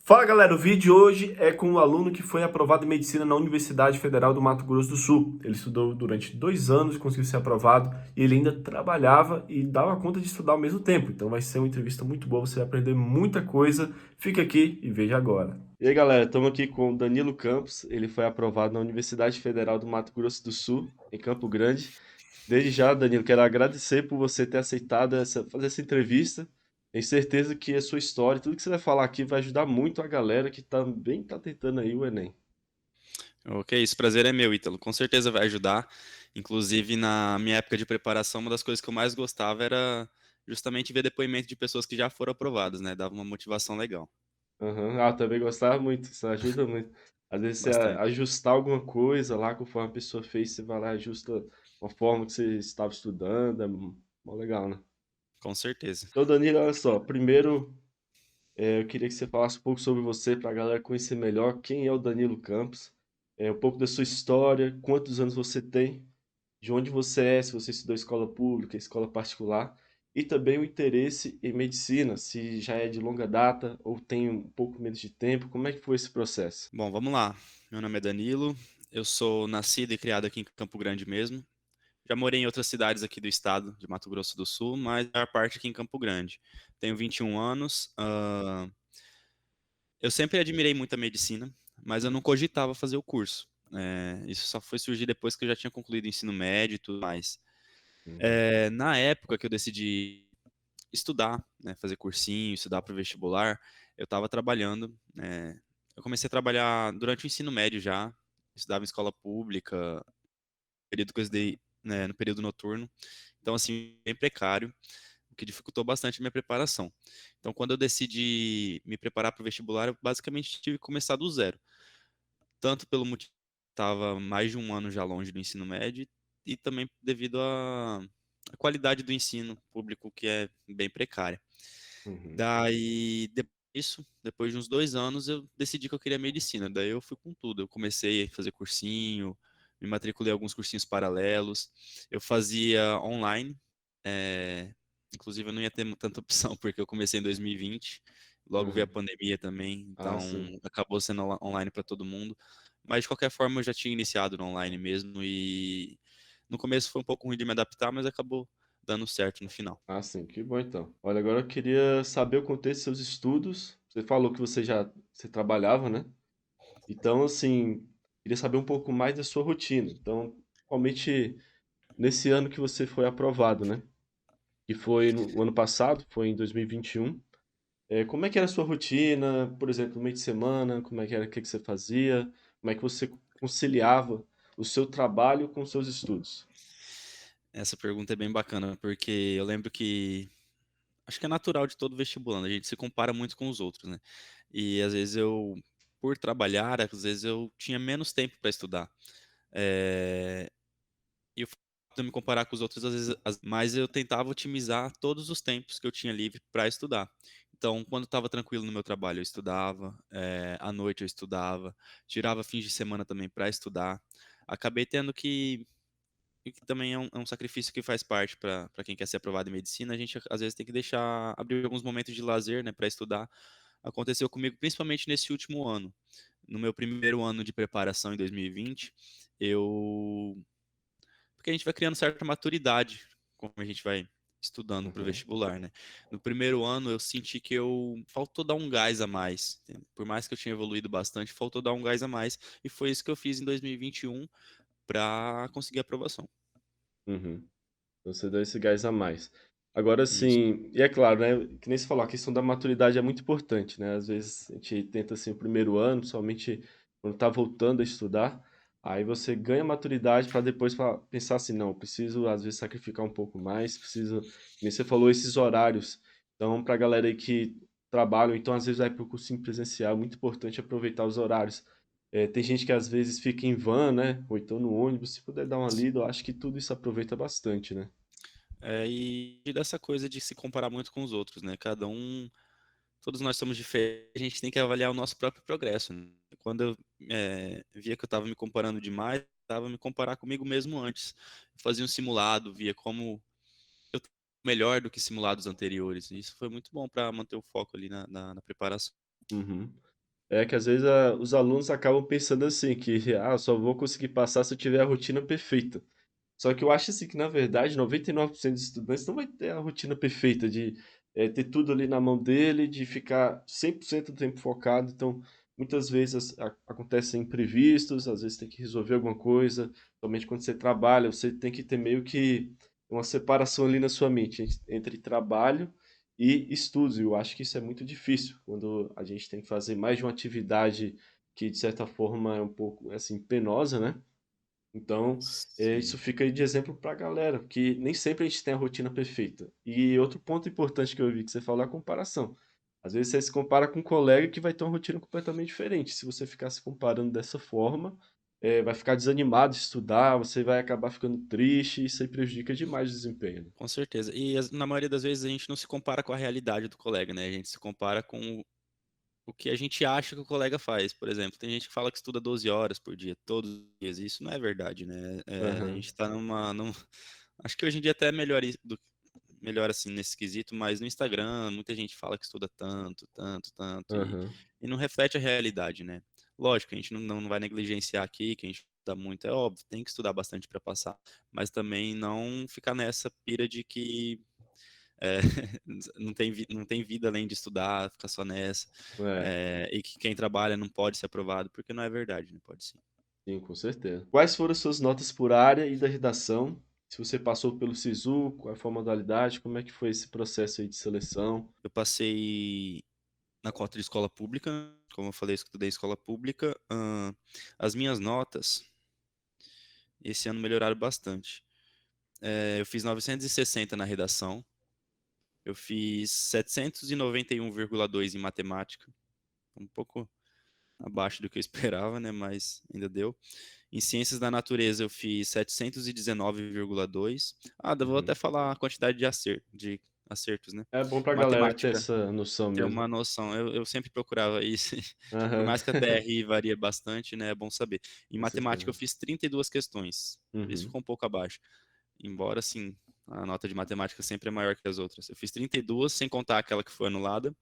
Fala galera, o vídeo de hoje é com um aluno que foi aprovado em medicina na Universidade Federal do Mato Grosso do Sul. Ele estudou durante 2 anos e conseguiu ser aprovado, e ele ainda trabalhava e dava conta de estudar ao mesmo tempo. Então vai ser uma entrevista muito boa, você vai aprender muita coisa. Fica aqui e veja agora. E aí galera, estamos aqui com o Danilo Campos. Ele foi aprovado na Universidade Federal do Mato Grosso do Sul, em Campo Grande. Desde já, Danilo, quero agradecer por você ter aceitado fazer essa entrevista. Tenho certeza que a sua história, tudo que você vai falar aqui vai ajudar muito a galera que também está tentando aí o Enem. Ok, esse prazer é meu, Ítalo. Com certeza vai ajudar. Inclusive, na minha época de preparação, uma das coisas que eu mais gostava era justamente ver depoimento de pessoas que já foram aprovadas, né? Dava uma motivação legal. Aham. Ah, também gostava muito, isso ajuda muito. Às vezes você Bastante. ajustar alguma coisa lá, conforme a pessoa fez, você vai lá e ajusta uma forma que você estava estudando, é mó legal, né? Com certeza. Então, Danilo, olha só, primeiro eu queria que você falasse um pouco sobre você, para a galera conhecer melhor quem é o Danilo Campos, um pouco da sua história, quantos anos você tem, de onde você é, se você estudou escola pública, escola particular, e também o interesse em medicina, se já é de longa data ou tem um pouco menos de tempo, como é que foi esse processo? Bom, vamos lá. Meu nome é Danilo. Eu sou nascido e criado aqui em Campo Grande mesmo. Já morei em outras cidades aqui do estado, de Mato Grosso do Sul, mas a maior parte aqui em Campo Grande. Tenho 21 anos. Eu sempre admirei muito a medicina, mas eu não cogitava fazer o curso. Isso só foi surgir depois que eu já tinha concluído o ensino médio e tudo mais. Uhum, Na época que eu decidi estudar, né, fazer cursinho, estudar para o vestibular, eu estava trabalhando. Eu comecei a trabalhar durante o ensino médio já, estudava em escola pública, período que eu estudei, né, no período noturno. Então, assim, bem precário, o que dificultou bastante a minha preparação. Então, quando eu decidi me preparar para o vestibular, eu basicamente tive que começar do zero. Tanto pelo motivo que estava mais de um ano já longe do ensino médio e também devido à qualidade do ensino público que é bem precária. uhum, Daí, depois de uns 2 anos, eu decidi que eu queria medicina. Daí eu fui com tudo. Eu comecei a fazer cursinho, me matriculei em alguns cursinhos paralelos. Eu fazia online. é, Inclusive, eu não ia ter tanta opção, porque eu comecei em 2020. Logo veio a uhum. pandemia também, Ah, então sim. acabou sendo online para todo mundo. Mas de qualquer forma, eu já tinha iniciado no online mesmo e no começo foi um pouco ruim de me adaptar, mas acabou dando certo no final. Ah, sim, que bom então. Olha, agora eu queria saber o contexto dos seus estudos. Você falou que você trabalhava, né? Então, assim, queria saber um pouco mais da sua rotina. Então, principalmente nesse ano que você foi aprovado, né? Que foi no ano passado, foi em 2021. Como é que era a sua rotina, por exemplo, no meio de semana, como é que era, o que que você fazia, como é que você conciliava o seu trabalho com os seus estudos? Essa pergunta é bem bacana, porque eu lembro que acho que é natural de todo vestibulando, a gente se compara muito com os outros, né? E às vezes por trabalhar, às vezes eu tinha menos tempo para estudar. É, E o fato de eu me comparar com os outros, às vezes, mas eu tentava otimizar todos os tempos que eu tinha livre para estudar. Então, quando estava tranquilo no meu trabalho, eu estudava, à noite eu estudava, tirava fins de semana também para estudar. Acabei tendo que também é um sacrifício que faz parte para quem quer ser aprovado em medicina, a gente às vezes tem que deixar, abrir alguns momentos de lazer, né, para estudar. Aconteceu comigo principalmente nesse último ano. No meu primeiro ano de preparação em 2020, eu porque a gente vai criando certa maturidade como a gente vai estudando para o Uhum, vestibular, né? No primeiro ano eu senti que eu faltou dar um gás a mais. Por mais que eu tinha evoluído bastante, faltou dar um gás a mais e foi isso que eu fiz em 2021 para conseguir a aprovação. uhum. Então você deu esse gás a mais. Agora Isso. sim, e é claro, né, que nem você falou, a questão da maturidade é muito importante, né? Às vezes a gente tenta assim o primeiro ano, somente quando tá voltando a estudar, aí você ganha maturidade para depois pensar assim, não, preciso às vezes sacrificar um pouco mais, preciso, que nem você falou, esses horários. Então, para a galera aí que trabalham, então às vezes vai para o cursinho presencial, é muito importante aproveitar os horários. Tem gente que às vezes fica em van, né? Ou então no ônibus, se puder dar uma lida, eu acho que tudo isso aproveita bastante, né? E dessa coisa de se comparar muito com os outros, né? Todos nós somos diferentes, a gente tem que avaliar o nosso próprio progresso, né? Quando eu via que eu estava me comparando demais, eu estava me comparar comigo mesmo antes. Eu fazia um simulado, via como eu estava melhor do que simulados anteriores. E isso foi muito bom para manter o foco ali na preparação. Uhum. É que às vezes os alunos acabam pensando assim, que só vou conseguir passar se eu tiver a rotina perfeita. Só que eu acho assim que na verdade 99% dos estudantes não vai ter a rotina perfeita de, ter tudo ali na mão dele, de ficar 100% do tempo focado, então muitas vezes acontecem imprevistos, às vezes tem que resolver alguma coisa, somente quando você trabalha, você tem que ter meio que uma separação ali na sua mente entre trabalho e estudos, e eu acho que isso é muito difícil, quando a gente tem que fazer mais de uma atividade que de certa forma é um pouco, assim, penosa, né. Então, isso Sim, fica aí de exemplo para a galera, que nem sempre a gente tem a rotina perfeita. E outro ponto importante que eu vi que você falou é a comparação. Às vezes você se compara com um colega que vai ter uma rotina completamente diferente. Se você ficar se comparando dessa forma, vai ficar desanimado de estudar, você vai acabar ficando triste, e isso aí prejudica demais o desempenho, né. com certeza. E na maioria das vezes a gente não se compara com a realidade do colega, né? A gente se compara com o que a gente acha que o colega faz. Por exemplo, tem gente que fala que estuda 12 horas por dia, todos os dias. E isso não é verdade, né? A Aham, gente está acho que hoje em dia até é melhor, melhor assim nesse quesito, mas no Instagram muita gente fala que estuda tanto, tanto, tanto, aham. e não reflete a realidade, né? Lógico, a gente não vai negligenciar aqui, que a gente estuda muito, é óbvio, tem que estudar bastante para passar, mas também não ficar nessa pira de que é, não tem vida além de estudar, ficar só nessa, É, e que quem trabalha não pode ser aprovado, porque não é verdade, né? Pode sim. sim, com certeza. Quais foram as suas notas por área e da redação? Se você passou pelo SISU, qual foi a modalidade, como é que foi esse processo aí de seleção? Eu passei na cota de escola pública, como eu falei, eu estudei em escola pública. As minhas notas esse ano melhoraram bastante. Eu fiz 960 na redação, eu fiz 791,2 em matemática, um pouco abaixo do que eu esperava, né? Mas ainda deu. Em ciências da natureza eu fiz 719,2. Vou até Uhum. falar a quantidade de acertos, né? É bom pra galera ter Matemática, essa noção ter mesmo. uma noção. Eu sempre procurava isso. Por Aham. mais que a TRI varia bastante, né? É bom saber. Em Com matemática eu certeza. fiz 32 questões. Por isso Uhum, ficou um pouco abaixo. Embora, assim, a nota de matemática sempre é maior que as outras. Eu fiz 32, sem contar aquela que foi anulada,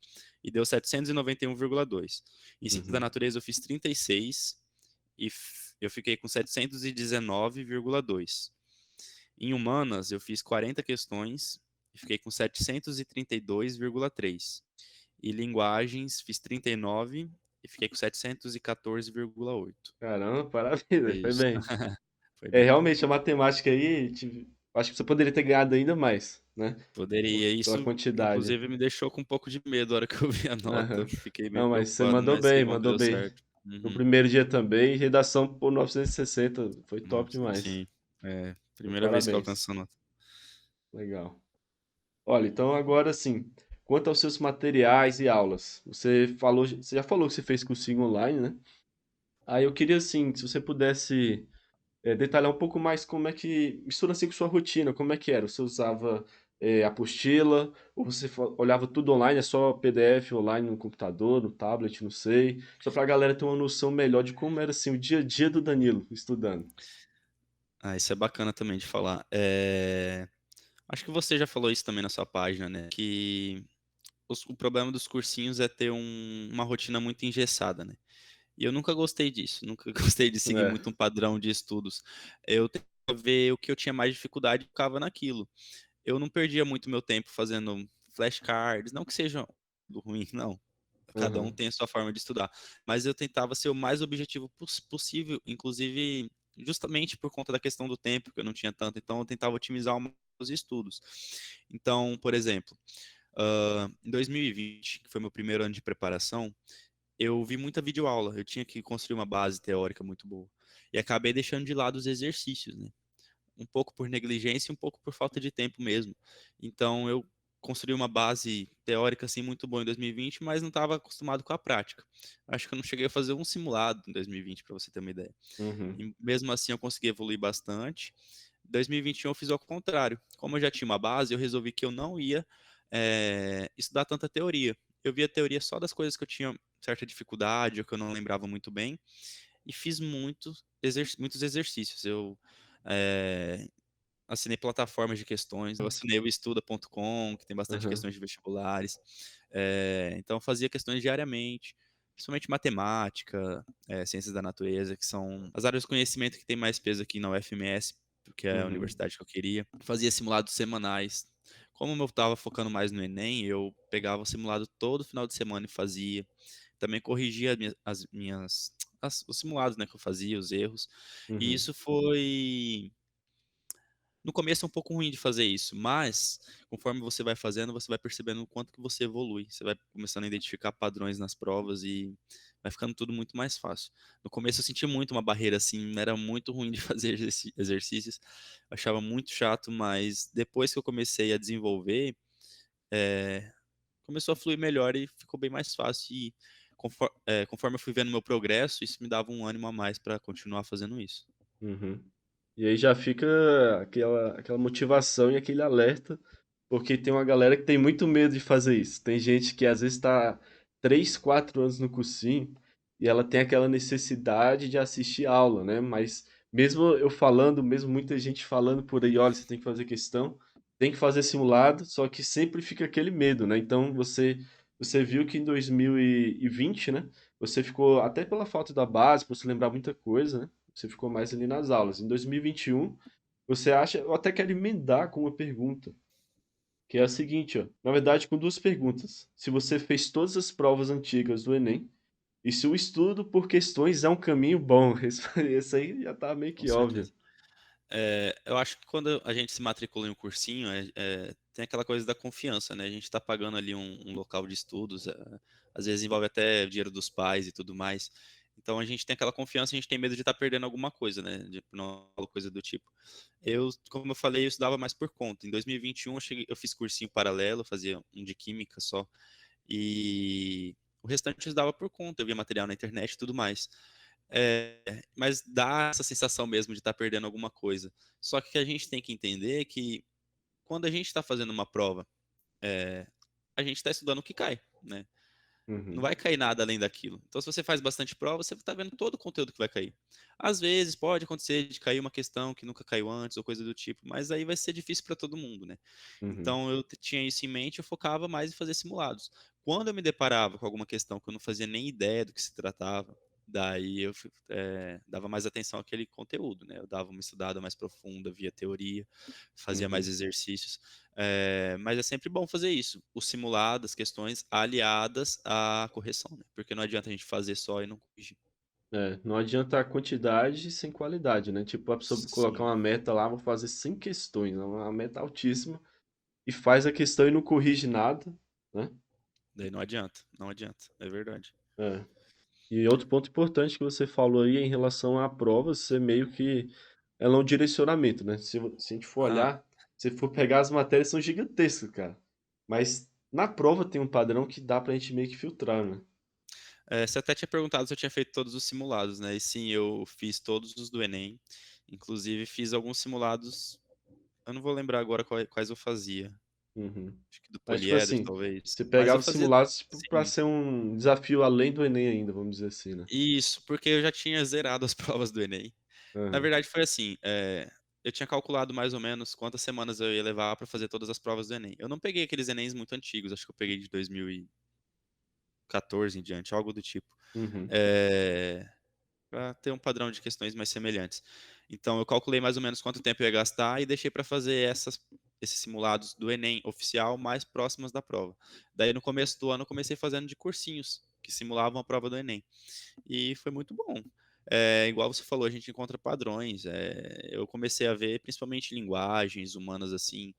e deu 791,2. Em ciência da uhum. natureza eu fiz 36 eu fiquei com 719,2. Em humanas eu fiz 40 questões e fiquei com 732,3. E linguagens fiz 39 e fiquei com 714,8. Caramba, parabéns, foi Isso. bem. Foi É, bem. realmente a matemática aí, acho que você poderia ter ganhado ainda mais, né, Poderia. pela Isso, quantidade. inclusive, me deixou com um pouco de medo na hora que eu vi a nota. Aham. Eu fiquei meio Não, mas você preocupado, mandou mas bem, que bom que mandou deu bem. certo. No Uhum. primeiro dia também, redação por 960, foi top Nossa, demais. sim. Então, Primeira vez que eu alcanço parabéns. essa nota. Legal. Olha, então agora sim, quanto aos seus materiais e aulas, você já falou que você fez cursinho online, né? Aí eu queria assim, se você pudesse detalhar um pouco mais como é que mistura assim com sua rotina, como é que era? Você usava apostila, ou você olhava tudo online, é só PDF online no computador, no tablet, não sei, só para a galera ter uma noção melhor de como era assim o dia a dia do Danilo estudando. Isso é bacana também de falar. Acho que você já falou isso também na sua página, né? Que o problema dos cursinhos é ter uma rotina muito engessada, né? E eu nunca gostei disso, nunca gostei de seguir É. muito um padrão de estudos. Eu tentava ver o que eu tinha mais dificuldade e ficava naquilo. Eu não perdia muito meu tempo fazendo flashcards, não que seja ruim, não. Cada um Aham. tem a sua forma de estudar, mas eu tentava ser o mais objetivo possível, inclusive justamente por conta da questão do tempo, que eu não tinha tanto, então eu tentava otimizar os estudos. Então, por exemplo, em 2020, que foi meu primeiro ano de preparação, eu vi muita videoaula, eu tinha que construir uma base teórica muito boa. E acabei deixando de lado os exercícios, né? Um pouco por negligência e um pouco por falta de tempo mesmo. Então eu construí uma base teórica assim muito boa em 2020, mas não estava acostumado com a prática. Acho que eu não cheguei a fazer um simulado em 2020 para você ter uma ideia. Uhum. E mesmo assim eu consegui evoluir bastante. Em 2021 eu fiz ao contrário. Como eu já tinha uma base, eu resolvi que eu não ia estudar tanta teoria. Eu via teoria só das coisas que eu tinha certa dificuldade ou que eu não lembrava muito bem e fiz muitos exercícios. Eu é, assinei plataformas de questões, eu assinei o estuda.com, que tem bastante Aham. questões de vestibulares. Então eu fazia questões diariamente. principalmente matemática, ciências da natureza, que são as áreas do conhecimento que tem mais peso aqui na UFMS, porque é a Uhum, universidade que eu queria. Fazia simulados semanais. Como eu estava focando mais no Enem, eu pegava o simulado todo final de semana e fazia. Também corrigia os simulados, né, que eu fazia, os erros. E uhum, isso foi no começo é um pouco ruim de fazer isso, mas conforme você vai fazendo, você vai percebendo o quanto que você evolui. Você vai começando a identificar padrões nas provas e vai ficando tudo muito mais fácil. No começo eu senti muito uma barreira assim, era muito ruim de fazer exercícios, achava muito chato, mas depois que eu comecei a desenvolver, eh, começou a fluir melhor e ficou bem mais fácil. E conforme eu fui vendo meu progresso, isso me dava um ânimo a mais para continuar fazendo isso. uhum. E aí já fica aquela motivação e aquele alerta, porque tem uma galera que tem muito medo de fazer isso. Tem gente que às vezes está 3, 4 anos no cursinho e ela tem aquela necessidade de assistir aula, né? Mas mesmo eu falando, mesmo muita gente falando por aí, olha, você tem que fazer questão, tem que fazer simulado, só que sempre fica aquele medo, né? Então você viu que em 2020, né? Você ficou até pela falta da base, por se lembrar muita coisa, né? Você ficou mais ali nas aulas. Em 2021, você acha, eu até quero emendar com uma pergunta, que é a seguinte, ó. Na verdade, com duas perguntas. Se você fez todas as provas antigas do Enem, e se o estudo por questões é um caminho bom. Esse aí já tá meio Com que óbvio. certeza. Eu acho que quando a gente se matricula em um cursinho, tem aquela coisa da confiança, né? A gente está pagando ali um local de estudos, às vezes envolve até o dinheiro dos pais e tudo mais. Então a gente tem aquela confiança, a gente tem medo de estar perdendo alguma coisa, né? De não coisa do tipo. Como eu falei, eu estudava mais por conta. Em 2021 eu fiz cursinho paralelo, fazia um de química só, e o restante eu estudava por conta, eu via material na internet e tudo mais. Mas dá essa sensação mesmo de estar perdendo alguma coisa. Só que a gente tem que entender que quando a gente está fazendo uma prova, é, a gente está estudando o que cai, né? Não Uhum, vai cair nada além daquilo. Então, se você faz bastante prova, você está vendo todo o conteúdo que vai cair. Às vezes pode acontecer de cair uma questão que nunca caiu antes ou coisa do tipo, mas aí vai ser difícil para todo mundo, né? uhum, Então eu tinha isso em mente, eu focava mais em fazer simulados. Quando eu me deparava com alguma questão que eu não fazia nem ideia do que se tratava, daí dava mais atenção àquele conteúdo, né? Eu dava uma estudada mais profunda, via teoria, fazia mais uhum. exercícios. Mas é sempre bom fazer isso, o simulado, as questões aliadas à correção, né? Porque não adianta a gente fazer só e não corrigir. É, não adianta a quantidade sem qualidade, né? Tipo, a pessoa colocar Sim, uma meta lá, vou fazer 100 questões, é uma meta altíssima, e faz a questão e não corrige nada, né? daí não adianta, não adianta, é verdade. É. E outro ponto importante que você falou aí em relação à prova ser meio que ela é um direcionamento, né? Se a gente for Ah, olhar, se for pegar as matérias são gigantescas, cara. Mas na prova tem um padrão que dá pra gente meio que filtrar, né? Você até tinha perguntado se eu tinha feito todos os simulados, né? E sim, eu fiz todos os do Enem. Inclusive, fiz alguns simulados. Eu não vou lembrar agora quais eu fazia. Uhum. Acho que do Mas tipo Poliedro, assim, talvez. você Mas eu pegava os fazia. simulados tipo, para Sim. ser um desafio além do Enem ainda, vamos dizer assim, né? Isso, porque eu já tinha zerado as provas do Enem. Na Aham. verdade, foi assim. Eu tinha calculado mais ou menos quantas semanas eu ia levar para fazer todas as provas do Enem. Eu não peguei aqueles Enems muito antigos, acho que eu peguei de 2014 em diante, algo do tipo. Uhum. É, para ter um padrão de questões mais semelhantes. Então, eu calculei mais ou menos quanto tempo eu ia gastar e deixei para fazer esses simulados do Enem oficial mais próximos da prova. Daí, no começo do ano, eu comecei fazendo de cursinhos que simulavam a prova do Enem. E foi muito bom. Igual você falou, a gente encontra padrões. Eu comecei a ver, principalmente linguagens humanas, assim,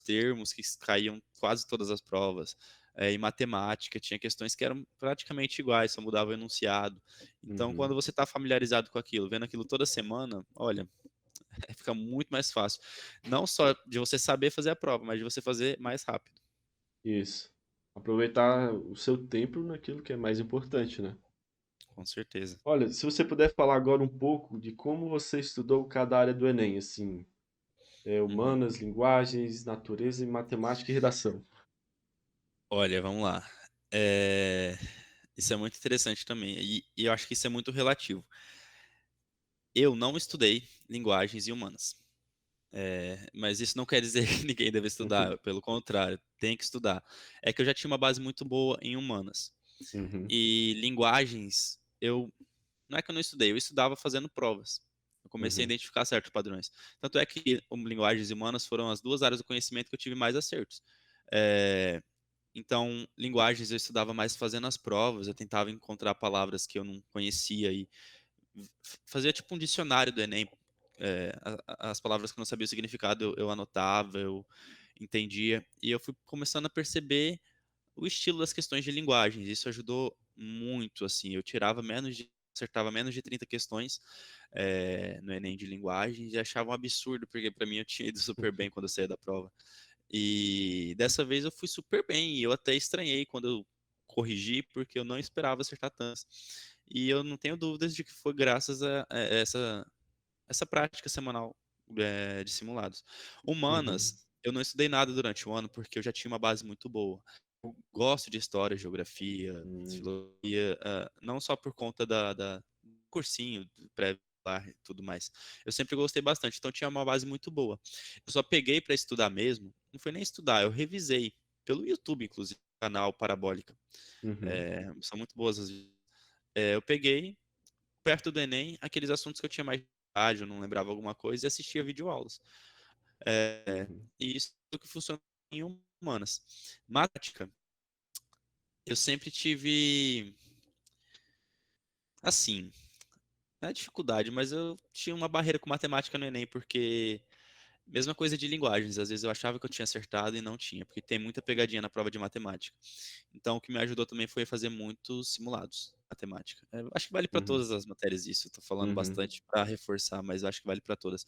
termos que caíam quase todas as provas. Em matemática, tinha questões que eram praticamente iguais, só mudava o enunciado. Então, Uhum. quando você está familiarizado com aquilo, vendo aquilo toda semana, olha, fica muito mais fácil. Não só de você saber fazer a prova, mas de você fazer mais rápido. Isso. Aproveitar o seu tempo naquilo que é mais importante, né? Com certeza. Olha, se você puder falar agora um pouco de como você estudou cada área do Enem, assim, Uhum. humanas, linguagens, natureza e matemática e redação. Olha, vamos lá. É, Isso é muito interessante também. E eu acho que isso é muito relativo. Eu não estudei linguagens e humanas. Mas isso não quer dizer que ninguém deve estudar, pelo contrário, tem que estudar. É que eu já tinha uma base muito boa em humanas. Uhum. E linguagens, eu não é que eu não estudei, eu estudava fazendo provas. Eu comecei a Uhum. identificar certos padrões. Tanto é que linguagens humanas foram as duas áreas do conhecimento que eu tive mais acertos. É, então, linguagens eu estudava mais fazendo as provas, eu tentava encontrar palavras que eu não conhecia e fazia tipo um dicionário do Enem. As palavras que eu não sabia o significado, eu anotava, eu entendia, e eu fui começando a perceber o estilo das questões de linguagens. Isso ajudou muito, assim. Acertava menos de 30 questões no Enem de linguagens e achava um absurdo, porque para mim eu tinha ido super bem quando eu saía da prova. E dessa vez eu fui super bem, e eu até estranhei quando eu corrigi, porque eu não esperava acertar tantos. E eu não tenho dúvidas de que foi graças a essa prática semanal de simulados. Uhum. Humanas, eu não estudei nada durante o ano porque eu já tinha uma base muito boa. Eu gosto de história, geografia, Hum. filosofia, não só por conta do cursinho pré-vestibular e tudo mais. Eu sempre gostei bastante, então tinha uma base muito boa. Eu só peguei para estudar mesmo, não foi nem estudar, eu revisei pelo YouTube, inclusive, canal Parabólica. Uhum. São muito boas as. Eu peguei perto do Enem aqueles assuntos que eu tinha mais dificuldade, eu não lembrava alguma coisa e assistia videoaulas. Uhum. E isso é o que funciona em humanas. Matemática, eu sempre tive, assim, não é dificuldade, mas eu tinha uma barreira com matemática no Enem, porque mesma coisa de linguagens, às vezes eu achava que eu tinha acertado e não tinha, porque tem muita pegadinha na prova de matemática. Então, o que me ajudou também foi fazer muitos simulados, matemática. Acho que vale para Uhum. todas as matérias isso. Estou falando Uhum. bastante para reforçar, mas acho que vale para todas.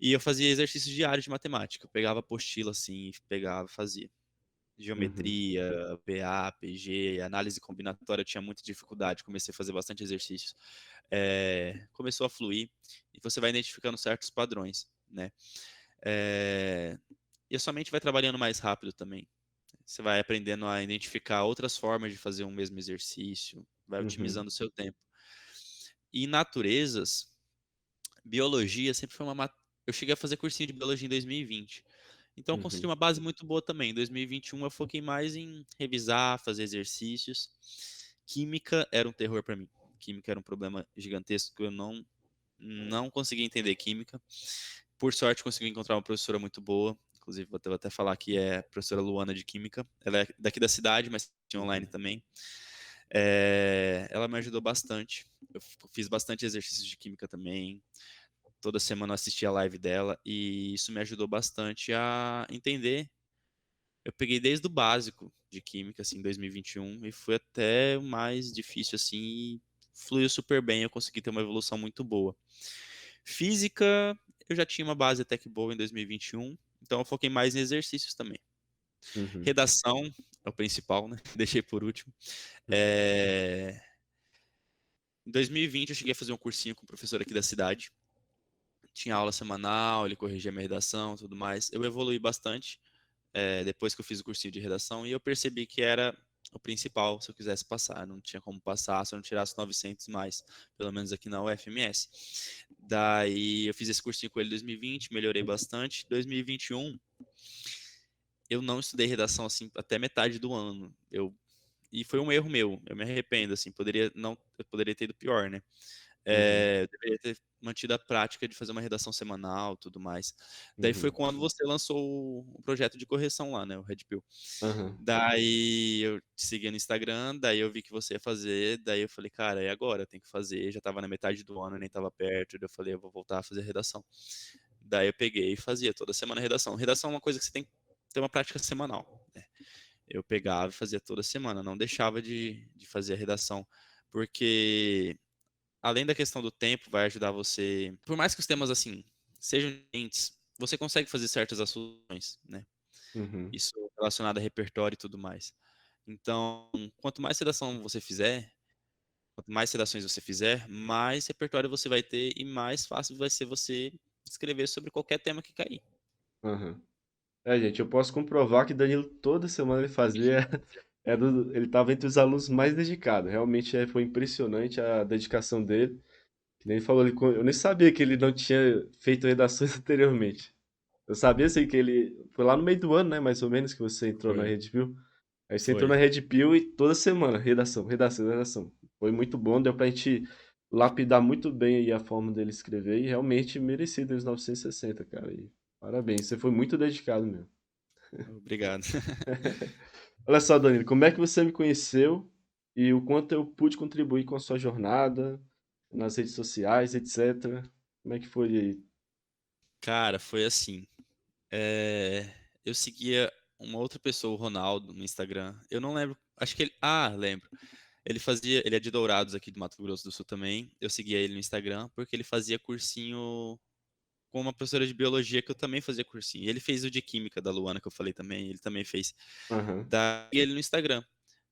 E eu fazia exercícios diários de matemática. Eu pegava apostila assim, pegava, fazia. Uhum. Geometria, PA, PG, análise combinatória, eu tinha muita dificuldade. Comecei a fazer bastante exercícios. Começou a fluir e você vai identificando certos padrões, né? É, e a sua mente vai trabalhando mais rápido também. Você vai aprendendo a identificar outras formas de fazer um mesmo exercício, vai Uhum. otimizando o seu tempo. E naturezas, biologia sempre foi Eu cheguei a fazer cursinho de biologia em 2020. Então eu consegui Uhum. uma base muito boa também. Em 2021 eu foquei mais em revisar, fazer exercícios. Química era um terror para mim. Química era um problema gigantesco. Eu não conseguia entender química. Por sorte, consegui encontrar uma professora muito boa. Inclusive, vou até falar que é a professora Luana de Química. Ela é daqui da cidade, mas tinha online Uhum. também. Ela me ajudou bastante. Eu fiz bastante exercícios de Química também. Toda semana eu assistia a live dela e isso me ajudou bastante a entender. Eu peguei desde o básico de Química, assim, em 2021, e fui até o mais difícil, assim, e fluiu super bem. Eu consegui ter uma evolução muito boa. Física, eu já tinha uma base até que boa em 2021, então eu foquei mais em exercícios também. Uhum. Redação é o principal, né? Deixei por último. Uhum. É... Em 2020 eu cheguei a fazer um cursinho com o professor aqui da cidade. Tinha aula semanal, ele corrigia minha redação e tudo mais. Eu evolui bastante depois que eu fiz o cursinho de redação e eu percebi que era o principal se eu quisesse passar. Não tinha como passar se eu não tirasse 900 mais, pelo menos aqui na UFMS. Daí eu fiz esse cursinho com ele em 2020, melhorei bastante. 2021 eu não estudei redação assim até metade do ano. E foi um erro meu. Eu me arrependo assim, eu poderia ter ido pior, né? Uhum. Eu deveria ter mantido a prática de fazer uma redação semanal, tudo mais. Daí foi Uhum. quando você lançou o projeto de correção lá, né, o Red Pill. Aham. Daí eu te segui no Instagram, daí eu vi que você ia fazer, daí eu falei, cara, e agora? Eu tenho que fazer, já tava na metade do ano, nem tava perto, daí eu falei, eu vou voltar a fazer redação. Daí eu peguei e fazia toda semana redação. Redação é uma coisa que você tem que ter uma prática semanal, né? Eu pegava e fazia toda semana, não deixava de fazer a redação, porque além da questão do tempo, vai ajudar você. Por mais que os temas assim sejam diferentes, você consegue fazer certas ações, né? Uhum. Isso relacionado a repertório e tudo mais. Então, quanto mais redação você fizer, quanto mais redações você fizer, mais repertório você vai ter e mais fácil vai ser você escrever sobre qualquer tema que cair. Aham. Gente, eu posso comprovar que Danilo toda semana ele fazia, ele estava entre os alunos mais dedicados. Realmente foi impressionante a dedicação dele. Que nem ele falou, eu nem sabia que ele não tinha feito redações anteriormente. Eu sabia assim que ele foi lá no meio do ano, né, mais ou menos que você entrou na Foi. Rede Viu. Aí você entrou Foi. na Red Pill e toda semana, redação, redação, redação. Foi muito bom, deu pra gente lapidar muito bem aí a forma dele escrever e realmente merecido os 960, cara. E parabéns, você foi muito dedicado mesmo. Obrigado. Olha só, Danilo, como é que você me conheceu e o quanto eu pude contribuir com a sua jornada nas redes sociais, etc. Como é que foi aí? Cara, foi assim. Eu seguia uma outra pessoa, o Ronaldo, no Instagram. Eu não lembro. Acho que ele. Ah, lembro. Ele é de Dourados aqui do Mato Grosso do Sul também. Eu seguia ele no Instagram porque ele fazia cursinho com uma professora de biologia que eu também fazia cursinho. E ele fez o de química da Luana que eu falei também, ele também fez. Aham, Daí ele no Instagram.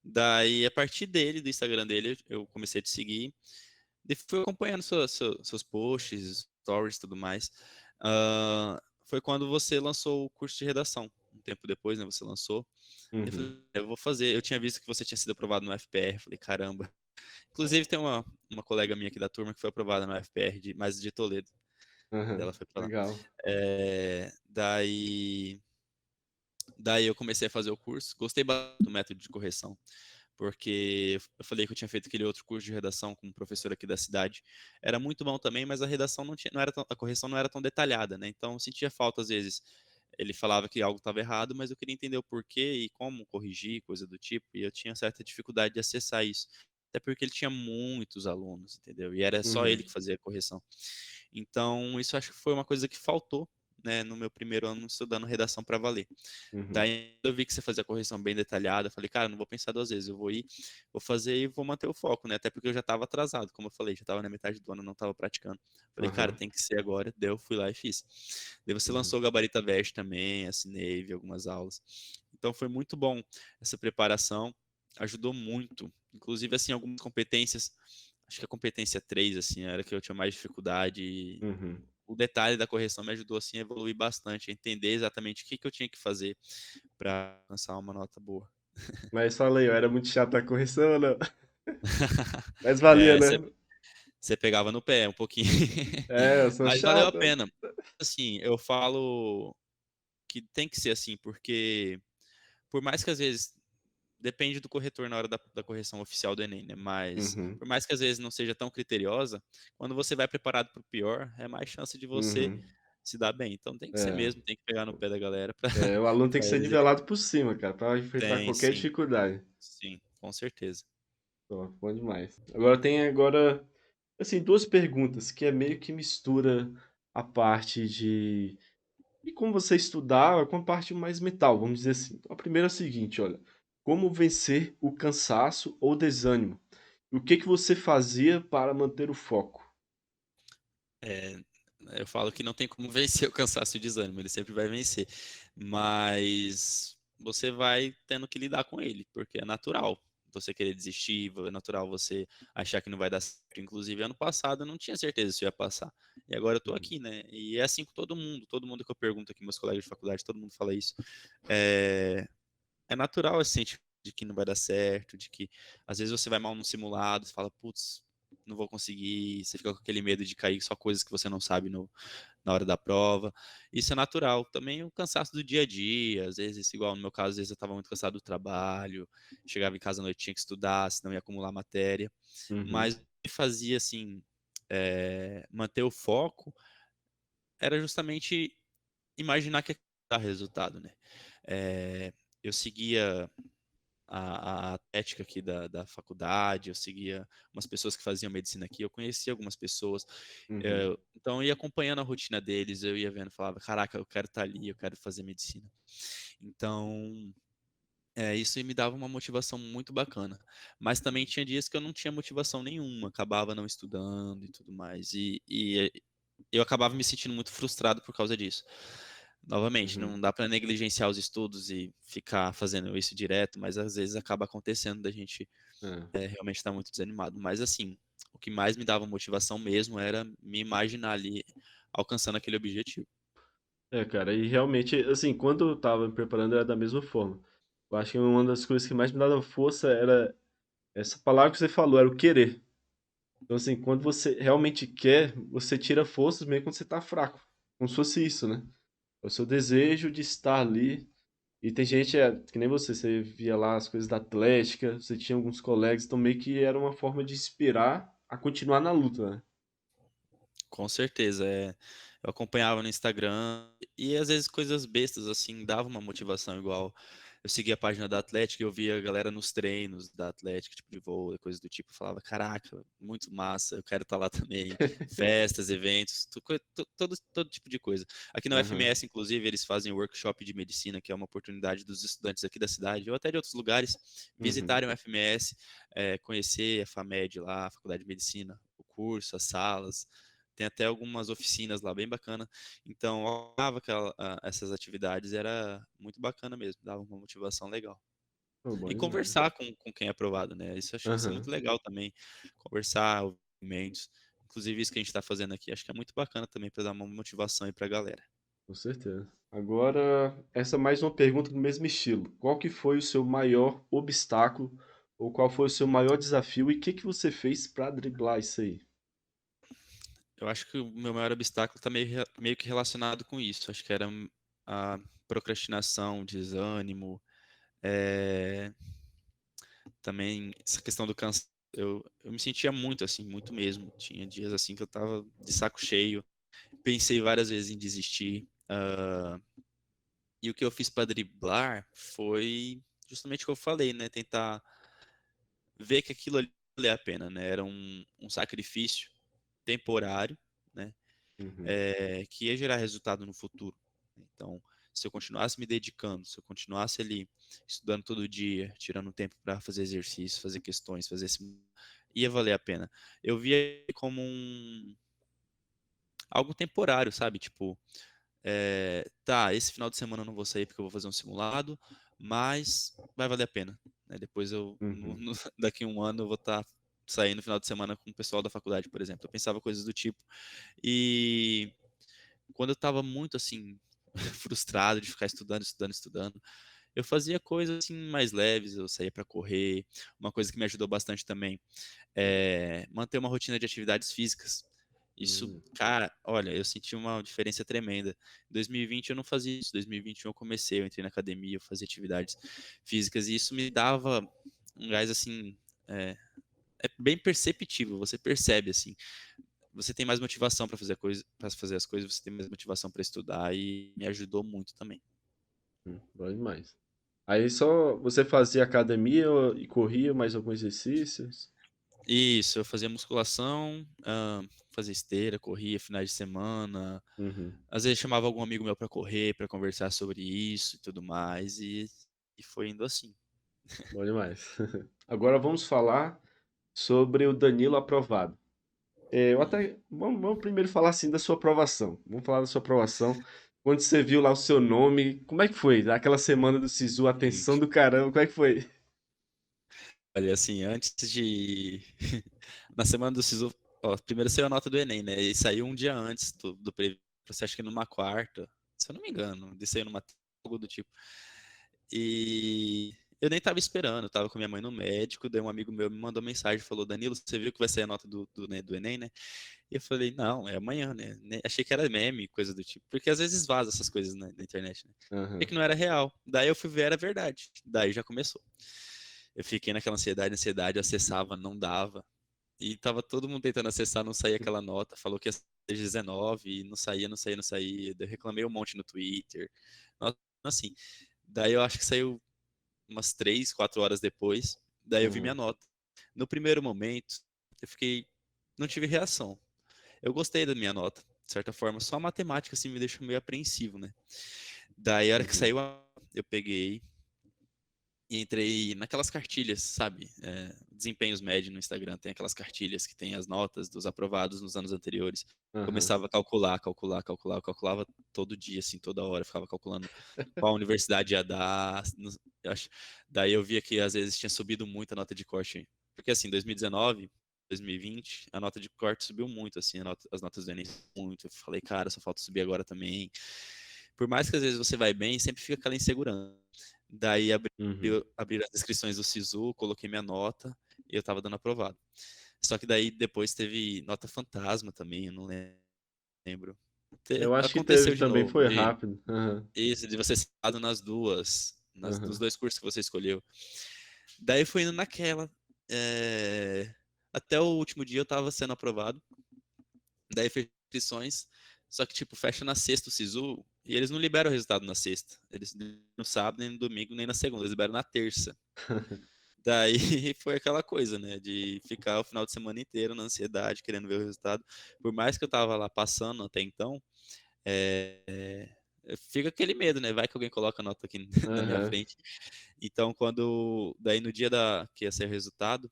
Daí a partir dele, do Instagram dele, eu comecei a te seguir. E fui acompanhando seus posts, stories e tudo mais. Foi quando você lançou o curso de redação. Um tempo depois, né? Você lançou. Eu uhum, falei, eu vou fazer. Eu tinha visto que você tinha sido aprovado no FPR. Falei, caramba. Inclusive, tem uma colega minha aqui da turma que foi aprovada no FPR, mas de Toledo. aham, Ela foi pra lá. legal. Daí eu comecei a fazer o curso. Gostei bastante do método de correção, porque eu falei que eu tinha feito aquele outro curso de redação com um professor aqui da cidade. Era muito bom também, mas a redação não era a correção não era tão detalhada, né? Então eu sentia falta às vezes. Ele falava que algo estava errado, mas eu queria entender o porquê e como corrigir, coisa do tipo, e eu tinha certa dificuldade de acessar isso. Até porque ele tinha muitos alunos, entendeu? E era só ele Uhum, que fazia a correção. Então, isso acho que foi uma coisa que faltou, né, no meu primeiro ano estudando redação para valer. uhum, Daí eu vi que você fazia a correção bem detalhada, falei, cara, não vou pensar duas vezes, eu vou ir, vou fazer e vou manter o foco, né? Até porque eu já estava atrasado, como eu falei, já estava na metade do ano, não estava praticando. Falei, cara, aham, tem que ser agora. Daí eu fui lá e fiz. Daí você uhum, lançou o Gabarita Veste também, assinei, vi algumas aulas. Então foi muito bom essa preparação, ajudou muito. Inclusive, assim, algumas competências, acho que a competência 3 assim, era que eu tinha mais dificuldade. E uhum. o detalhe da correção me ajudou, assim, a evoluir bastante, a entender exatamente o que que eu tinha que fazer para alcançar uma nota boa. Mas fala aí, eu era muito chato a correção ou não? Mas valia, É, né? você pegava no pé um pouquinho, É, eu sou mas valeu a chato. pena. Assim, eu falo que tem que ser assim, porque por mais que às vezes depende do corretor na hora da correção oficial do Enem, né? Mas Uhum, por mais que às vezes não seja tão criteriosa, quando você vai preparado para o pior, é mais chance de você uhum. se dar bem. Então tem que ser É, mesmo, tem que pegar no pé da galera para o aluno tem que ser eles. nivelado por cima, cara, para enfrentar Tem, qualquer sim, dificuldade. sim, com certeza. Ó, bom demais. Agora tem agora, assim, duas perguntas que é meio que mistura a parte de como você estudava com a parte mais mental, vamos dizer assim. Então, a primeira é a seguinte, olha, como vencer o cansaço ou desânimo? E o que que você fazia para manter o foco? É, eu falo que não tem como vencer o cansaço e o desânimo, ele sempre vai vencer. Mas você vai tendo que lidar com ele, porque é natural você querer desistir, é natural você achar que não vai dar certo. Inclusive, ano passado eu não tinha certeza se eu ia passar. E agora eu tô Uhum, aqui, né? E é assim com todo mundo que eu pergunto aqui, meus colegas de faculdade, todo mundo fala isso. É, é natural esse sentimento de que não vai dar certo, de que às vezes você vai mal no simulado, você fala, putz, não vou conseguir, você fica com aquele medo de cair só coisas que você não sabe na hora da prova. Isso é natural. Também o cansaço do dia a dia, às vezes, igual no meu caso, às vezes eu estava muito cansado do trabalho, chegava em casa à noite tinha que estudar, senão ia acumular matéria. uhum, Mas o que fazia, assim, manter o foco era justamente imaginar que ia dar resultado, né? É, eu seguia a ética aqui da faculdade, eu seguia umas pessoas que faziam medicina aqui, eu conhecia algumas pessoas, uhum. então eu ia acompanhando a rotina deles, eu ia vendo, falava, caraca, eu quero estar ali, eu quero fazer medicina. Então, isso me dava uma motivação muito bacana. Mas também tinha dias que eu não tinha motivação nenhuma, acabava não estudando e tudo mais, e eu acabava me sentindo muito frustrado por causa disso. Novamente, Uhum. não dá para negligenciar os estudos e ficar fazendo isso direto, mas às vezes acaba acontecendo da gente É. realmente estar muito desanimado. Mas assim, o que mais me dava motivação mesmo era me imaginar ali alcançando aquele objetivo. É, cara, e realmente, assim, quando eu tava me preparando era da mesma forma. Eu acho que uma das coisas que mais me dava força era essa palavra que você falou, era o querer. Então, assim, quando você realmente quer, você tira forças mesmo quando você tá fraco. Como se fosse isso, né? É o seu desejo de estar ali E tem gente, que nem você via lá as coisas da Atlética, você tinha alguns colegas, então meio que era uma forma de inspirar a continuar na luta, né? Com certeza, eu acompanhava no Instagram e às vezes coisas bestas assim dava uma motivação igual. Eu seguia a página da Atlética e eu via a galera nos treinos da Atlética, tipo de vôlei, coisas do tipo, eu falava, caraca, muito massa, eu quero estar lá também. Festas, eventos, todo tipo de coisa. Aqui na Aham. UFMS, inclusive, eles fazem workshop de medicina, que é uma oportunidade dos estudantes aqui da cidade, ou até de outros lugares, Uhum. visitarem o UFMS, conhecer a FAMED lá, a Faculdade de Medicina, o curso, as salas. Tem até algumas oficinas lá bem bacana. Então, eu amava essas atividades, era muito bacana mesmo, dava uma motivação legal. Pô, bom E demais. conversar com quem é aprovado, né? Isso eu acho isso muito Aham, legal também. Conversar, movimentos. Inclusive, isso que a gente está fazendo aqui, acho que é muito bacana também para dar uma motivação aí para a galera. com certeza. Agora, essa é mais uma pergunta do mesmo estilo. Qual que foi o seu maior obstáculo ou qual foi o seu maior desafio e o que que você fez para driblar isso aí? Eu acho que o meu maior obstáculo está meio que relacionado com isso. Acho que era a procrastinação, desânimo, é, também essa questão do cansaço. Eu me sentia muito assim, muito mesmo. Tinha dias assim que eu tava de saco cheio. Pensei várias vezes em desistir. E o que eu fiz para driblar foi justamente o que eu falei, né? Tentar ver que aquilo ali valia a pena, né? Era um sacrifício temporário, né? Uhum. Que ia gerar resultado no futuro. Então, se eu continuasse me dedicando, se eu continuasse ali estudando todo dia, tirando tempo para fazer exercício, fazer questões, fazer esse, ia valer a pena. Eu via como algo temporário, sabe? Tipo, tá, esse final de semana eu não vou sair porque eu vou fazer um simulado, mas vai valer a pena, né? Depois Uhum. daqui a um ano eu vou estar saindo no final de semana com o pessoal da faculdade, por exemplo. Eu pensava coisas do tipo. E quando eu estava muito assim frustrado de ficar estudando, eu fazia coisas assim mais leves, eu saía para correr. Uma coisa que me ajudou bastante também é manter uma rotina de atividades físicas. Isso, Uhum. cara, olha, eu senti uma diferença tremenda. Em 2020 eu não fazia isso, em 2021 eu comecei, eu entrei na academia, eu fazia atividades físicas e isso me dava um gás assim, é, é bem perceptível, você percebe assim, você tem mais motivação para fazer coisa, para fazer as coisas, você tem mais motivação para estudar e me ajudou muito também. Bom demais. Aí só você fazia academia e corria mais alguns exercícios? Isso, eu fazia musculação, fazia esteira, corria finais de semana. Uhum. Às vezes chamava algum amigo meu para correr, para conversar sobre isso e tudo mais, e foi indo assim. Bom demais. Agora vamos falar sobre o Danilo aprovado. Eu Hum, até vamos primeiro falar assim da sua aprovação. Vamos falar da sua aprovação. Quando você viu lá o seu nome, como é que foi? Aquela semana do Sisu, a hum. tensão do caramba, como é que foi? Olha, assim, antes de. Na semana do SISU, ó, primeiro saiu a nota do Enem, né? E saiu um dia antes do previsto, acho que numa quarta, se eu não me engano, de saiu numa algo do tipo. E eu nem tava esperando, eu tava com minha mãe no médico, daí um amigo meu me mandou mensagem, falou, Danilo, você viu que vai sair a nota do Enem, né? E eu falei, não, é amanhã, né? Achei que era meme, coisa do tipo, porque às vezes vaza essas coisas na internet, né? E Aham. que não era real. Daí eu fui ver, era verdade. Daí já começou. Eu fiquei naquela ansiedade, eu acessava, não dava. E tava todo mundo tentando acessar, não saía aquela nota, falou que ia ser 19, e não saía, não saía, não saía. Daí eu reclamei um monte no Twitter. Nossa, assim. Daí eu acho que saiu umas 3, 4 horas depois. Daí eu vi minha Aham. nota. No primeiro momento, eu fiquei. Não tive reação. Eu gostei da minha nota, de certa forma. Só a matemática, assim, me deixou meio apreensivo, né? Daí, a hora que Uhum. saiu, eu peguei e entrei naquelas cartilhas, sabe? Desempenhos médios no Instagram, tem aquelas cartilhas que tem as notas dos aprovados nos anos anteriores. Aham. Começava a calcular, eu calculava todo dia, assim, toda hora, ficava calculando qual universidade ia dar. Eu acho. Daí eu via que às vezes tinha subido muito a nota de corte, porque assim, 2019, 2020, a nota de corte subiu muito, assim, as notas do Enem muito. Eu falei, cara, só falta subir agora também. Por mais que às vezes você vai bem, sempre fica aquela insegurança. Daí Uhum. abri as inscrições do SISU, coloquei minha nota e eu tava dando aprovado. Só que daí depois teve nota fantasma também, eu não lembro. Eu acho que teve Aconteceu de também, novo, foi rápido. isso, de você ser citado nas duas, nos Aham. dois cursos que você escolheu. Daí foi indo naquela. Até o último dia eu tava sendo aprovado. Daí fez inscrições. Só que, tipo, fecha na sexta o SISU e eles não liberam o resultado na sexta. Eles nem no sábado, nem no domingo, nem na segunda. Eles liberam na terça. Daí foi aquela coisa, né? De ficar o final de semana inteiro na ansiedade, querendo ver o resultado. Por mais que eu tava lá passando até então, é, fica aquele medo, né? Vai que alguém coloca a nota aqui na minha Aham. frente. Então, daí no dia que ia ser o resultado,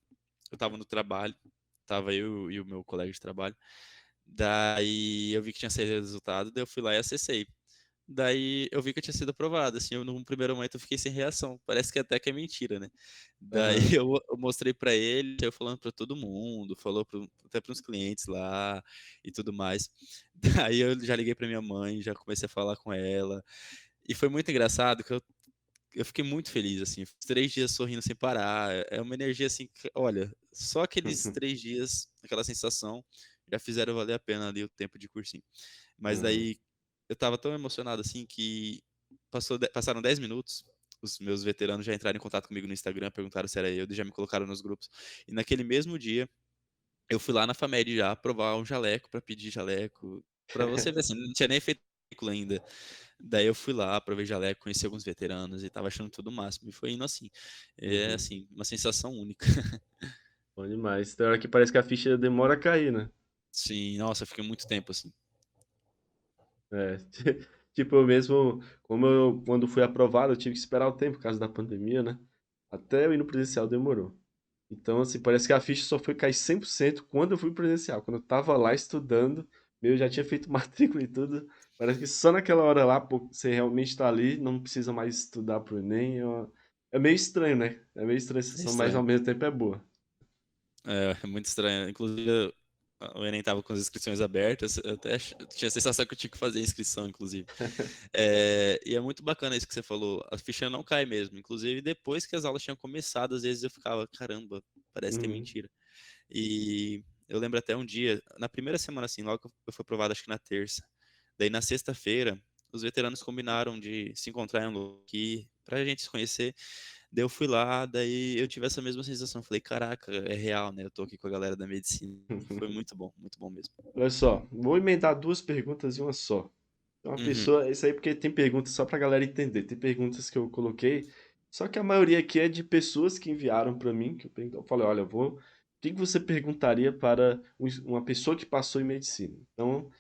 eu tava no trabalho, tava eu e o meu colega de trabalho. Daí eu vi que tinha saído o resultado, daí eu fui lá e acessei. Daí eu vi que eu tinha sido aprovado, assim, num primeiro momento eu fiquei sem reação, parece que até que é mentira, né? Daí Aham. eu mostrei pra ele, saiu falando pra todo mundo, falou até pros clientes lá e tudo mais. Daí eu já liguei pra minha mãe, já comecei a falar com ela, e foi muito engraçado que eu fiquei muito feliz, assim, fiz 3 dias sorrindo sem parar, é uma energia assim, que, olha, só aqueles 3 dias, aquela sensação, já fizeram valer a pena ali o tempo de cursinho. Mas Aham. daí eu tava tão emocionado assim que passaram 10 minutos, os meus veteranos já entraram em contato comigo no Instagram, perguntaram se era eu, já me colocaram nos grupos. E naquele mesmo dia, eu fui lá na Famed já provar um jaleco para pedir jaleco, para você ver assim, não tinha nem feito currículo ainda. Daí eu fui lá, provei jaleco, conheci alguns veteranos e tava achando tudo o máximo. E foi indo assim. É Uhum. assim, uma sensação única. Bom demais. Tem hora que parece que a ficha demora a cair, né? Sim, nossa, eu fiquei muito tempo assim. É. Tipo, eu mesmo, como eu, quando fui aprovado, eu tive que esperar o tempo por causa da pandemia, né? Até eu ir no presencial demorou. Então, assim, parece que a ficha só foi cair 100% quando eu fui presencial. Quando eu tava lá estudando, eu já tinha feito matrícula e tudo. Parece que só naquela hora lá, pô, você realmente tá ali, não precisa mais estudar pro Enem. É meio estranho, né? É meio estranha a É sensação, mas ao estranho. mesmo tempo é boa. É muito estranho. Inclusive, o Enem tava com as inscrições abertas. Eu até tinha a sensação que eu tinha que fazer a inscrição, inclusive. E é muito bacana isso que você falou. A ficha não cai mesmo. Inclusive, depois que as aulas tinham começado, às vezes eu ficava, caramba, parece que é Uhum. mentira. E eu lembro até um dia, na primeira semana, assim, logo que eu fui aprovado, acho que na terça. Daí na sexta-feira, os veteranos combinaram de se encontrar em um lugar aqui pra gente se conhecer. Daí eu fui lá, daí eu tive essa mesma sensação. Falei, caraca, é real, né? Eu tô aqui com a galera da medicina. E foi muito bom mesmo. Olha só, vou emendar duas perguntas em uma só. Uma Uhum. pessoa, isso aí porque tem perguntas só pra galera entender. Tem perguntas que eu coloquei, só que a maioria aqui é de pessoas que enviaram pra mim, que eu falei, olha, o que que você perguntaria para uma pessoa que passou em medicina? Então,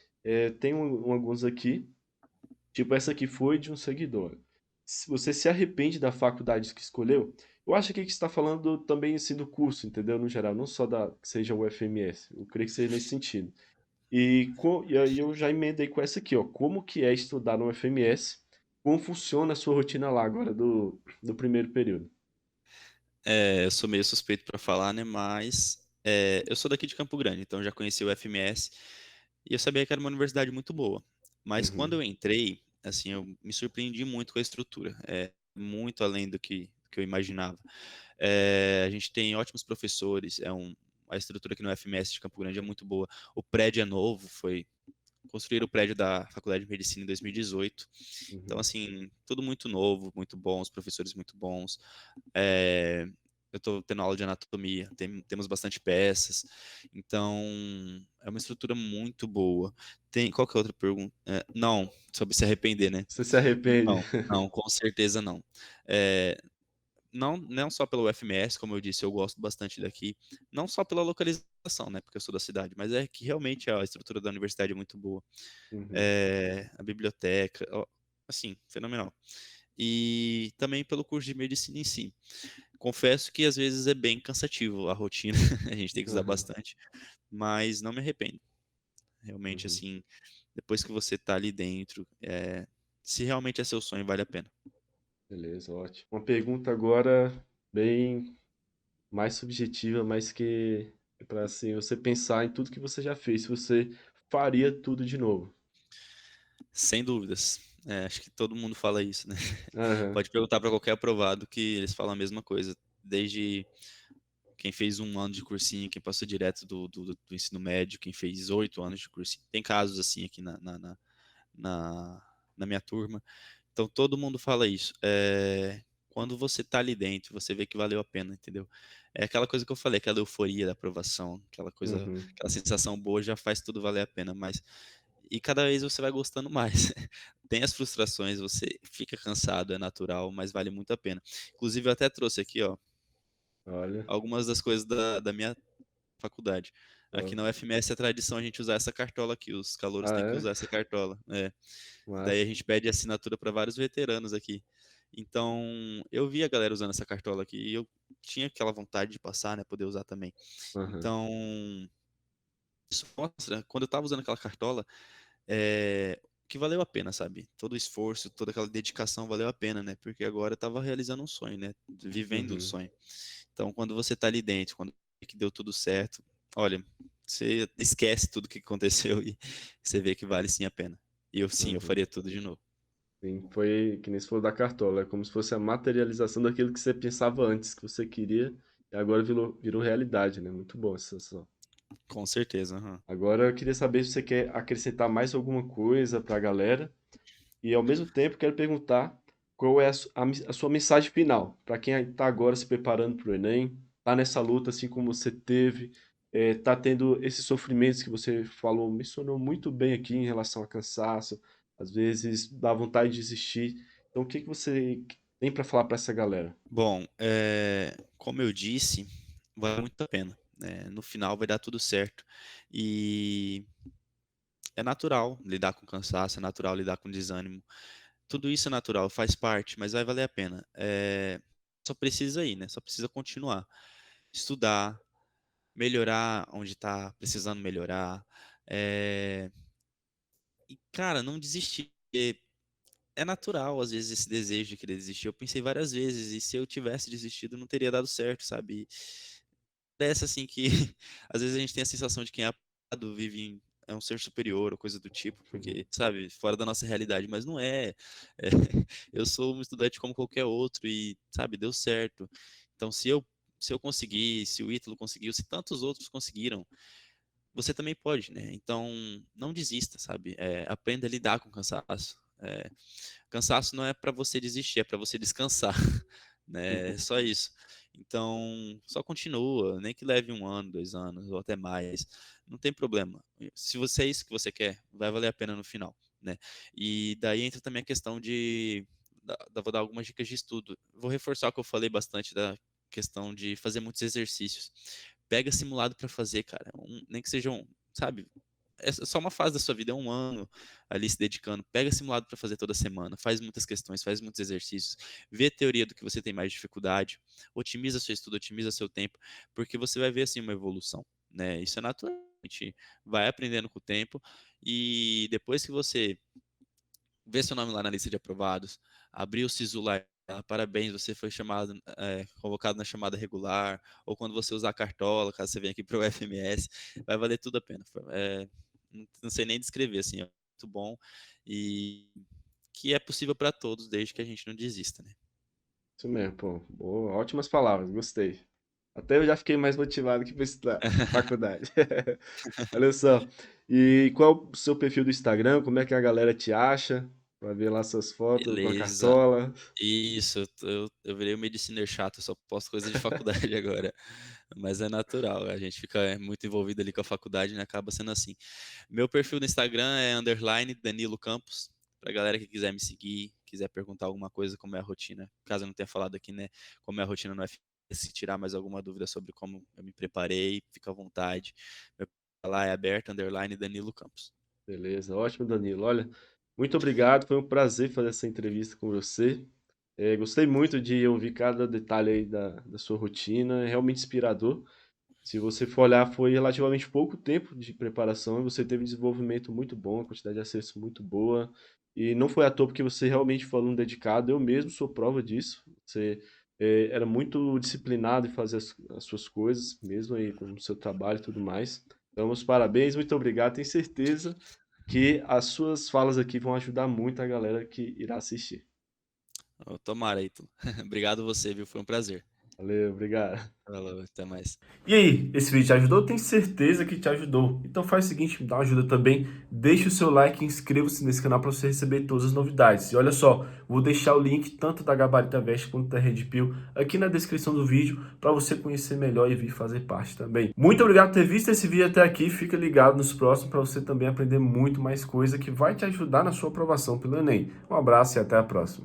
tem alguns aqui, tipo essa aqui foi de um seguidor. Se você se arrepende da faculdade que escolheu, eu acho que aqui está falando também assim do curso, entendeu? No geral, não só da que seja o FMS. Eu creio que seja nesse sentido. E aí eu já emendei com essa aqui, ó. Como que é estudar no FMS? Como funciona a sua rotina lá agora do primeiro período? Eu sou meio suspeito pra falar, né? Mas eu sou daqui de Campo Grande, então já conheci o FMS e eu sabia que era uma universidade muito boa. Mas quando Uhum, eu entrei, assim, eu me surpreendi muito com a estrutura. É muito além do que eu imaginava. A gente tem ótimos professores, a estrutura aqui no FMS de Campo Grande é muito boa. O prédio é novo, foi construir o prédio da Faculdade de Medicina em 2018. Então, uhum, assim, tudo muito novo, muito bom, os professores muito bons. É, eu estou tendo aula de anatomia, temos bastante peças. Então, é uma estrutura muito boa. Qual que é a outra pergunta? Não, sobre se arrepender, né? você se arrepende? Não, não, com certeza não. É, não só pelo FMS, como eu disse, eu gosto bastante daqui, não só pela localização, né, porque eu sou da cidade, mas é que realmente a estrutura da universidade é muito boa. Uhum, A biblioteca, ó, assim, fenomenal. E também pelo curso de medicina em si. Confesso que às vezes é bem cansativo a rotina, a gente tem que usar uhum, bastante, mas não me arrependo. Realmente, uhum. assim, depois que você tá ali dentro, se realmente é seu sonho, vale a pena. Beleza, ótimo. Uma pergunta agora bem mais subjetiva, mas que é para assim, você pensar em tudo que você já fez, se você faria tudo de novo. Sem dúvidas. Acho que todo mundo fala isso, né? Aham, Pode perguntar para qualquer aprovado que eles falam a mesma coisa. Desde quem fez 1 ano de cursinho, quem passou direto do ensino médio, quem fez 8 anos de cursinho. Tem casos assim aqui na, na minha turma. Então todo mundo fala isso. Quando você tá ali dentro, você vê que valeu a pena, entendeu? É aquela coisa que eu falei, aquela euforia da aprovação, aquela coisa, Uhum, aquela sensação boa já faz tudo valer a pena, mas e cada vez você vai gostando mais. Tem as frustrações, você fica cansado, é natural, mas vale muito a pena. Inclusive eu até trouxe aqui, ó, olha, algumas das coisas da minha faculdade. Aqui ó. na UFMS é tradição a gente usar essa cartola aqui, os calouros Ah, têm que é? usar essa cartola. Daí a Massa. gente pede assinatura para vários veteranos aqui. Então, eu vi a galera usando essa cartola aqui e eu tinha aquela vontade de passar, né, poder usar também. Aham, Então, isso mostra, quando eu tava usando aquela cartola, é, que valeu a pena, sabe? Todo o esforço, toda aquela dedicação valeu a pena, né? Porque agora eu tava realizando um sonho, né? Vivendo um uhum, sonho. Então, quando você tá ali dentro, quando vê que deu tudo certo, olha, você esquece tudo que aconteceu e você vê que vale sim a pena. E eu sim, eu uhum. faria tudo de novo. Sim, foi que nem você falou da cartola, é como se fosse a materialização daquilo que você pensava antes, que você queria, e agora virou realidade, né? Muito bom essa sensação. Com certeza. Aham. Agora eu queria saber se você quer acrescentar mais alguma coisa para a galera, e ao mesmo tempo quero perguntar qual é a sua mensagem final para quem está agora se preparando para o Enem, está nessa luta assim como você teve, está tendo esses sofrimentos que você falou, mencionou muito bem aqui em relação a cansaço, às vezes dá vontade de desistir. Então, o que que você tem para falar para essa galera? Bom, como eu disse, vale muito a pena, né? No final vai dar tudo certo. E é natural lidar com cansaço, é natural lidar com desânimo. Tudo isso é natural, faz parte, mas vai valer a pena. Só precisa ir, né? Só precisa continuar. Estudar, melhorar onde está precisando melhorar. É, E, cara, não desistir. É natural, às vezes, esse desejo de querer desistir. Eu pensei várias vezes, e se eu tivesse desistido, não teria dado certo, sabe? Parece assim que às vezes a gente tem a sensação de quem é apagado vive é um ser superior ou coisa do tipo, Uhum, porque, sabe, fora da nossa realidade, mas não é. É, eu sou um estudante como qualquer outro e, sabe, deu certo. Então, se eu conseguir, se o Ítalo conseguiu, se tantos outros conseguiram, você também pode, né? Então, não desista, sabe? Aprenda a lidar com o cansaço. Cansaço não é para você desistir, é para você descansar, né? É uhum. só isso. Então, só continua, nem que leve 1 ano, 2 anos ou até mais, não tem problema. Se você é isso que você quer, vai valer a pena no final, né? E daí entra também a questão vou dar algumas dicas de estudo. Vou reforçar o que eu falei bastante da questão de fazer muitos exercícios. Pega simulado para fazer, cara. Nem que sejam, sabe? É só uma fase da sua vida, é 1 ano ali se dedicando. Pega simulado para fazer toda semana, faz muitas questões, faz muitos exercícios, vê a teoria do que você tem mais dificuldade, otimiza seu estudo, otimiza seu tempo, porque você vai ver assim uma evolução, né? Isso é natural. A gente vai aprendendo com o tempo e depois que você vê seu nome lá na lista de aprovados, abriu o SISU lá, parabéns, você foi chamado, convocado na chamada regular, ou quando você usar a cartola, caso você venha aqui para o FMS, vai valer tudo a pena. Não sei nem descrever, assim, é muito bom e que é possível para todos, desde que a gente não desista, né? Isso mesmo, pô. Boa, ótimas palavras, gostei. Até eu já fiquei mais motivado aqui para estudar na faculdade. Olha só. E qual é o seu perfil do Instagram? Como é que a galera te acha? Para ver lá suas fotos com a Beleza. cartola. Isso, eu virei um mediciner chato, eu só posto coisa de faculdade agora. Mas é natural, a gente fica muito envolvido ali com a faculdade, né? Acaba sendo assim. Meu perfil no Instagram é underline Danilo Campos. Pra galera que quiser me seguir, quiser perguntar alguma coisa, como é a rotina, caso eu não tenha falado aqui, né? Como é a rotina no FS, se tirar mais alguma dúvida sobre como eu me preparei, fica à vontade. Meu perfil lá é aberto, underline Danilo Campos. Beleza, ótimo, Danilo. Olha, muito obrigado. Foi um prazer fazer essa entrevista com você. Gostei muito de ouvir cada detalhe aí da sua rotina. É realmente inspirador. Se você for olhar, foi relativamente pouco tempo de preparação e você teve um desenvolvimento muito bom, a quantidade de acesso muito boa. E não foi à toa porque você realmente foi um aluno dedicado. Eu mesmo sou prova disso. Você era muito disciplinado em fazer as suas coisas, mesmo aí com o seu trabalho e tudo mais. Então, meus parabéns, muito obrigado. Tenho certeza que as suas falas aqui vão ajudar muito a galera que irá assistir. Tomara, Ítalo. Obrigado você, viu? Foi um prazer. Valeu, obrigado. Falou, até mais. E aí, esse vídeo te ajudou? Tenho certeza que te ajudou. Então faz o seguinte, me dá uma ajuda também, deixa o seu like e inscreva-se nesse canal para você receber todas as novidades. E olha só, vou deixar o link tanto da Gabarita Veste quanto da Red Pill aqui na descrição do vídeo para você conhecer melhor e vir fazer parte também. Muito obrigado por ter visto esse vídeo até aqui, fica ligado nos próximos para você também aprender muito mais coisa que vai te ajudar na sua aprovação pelo Enem. Um abraço e até a próxima.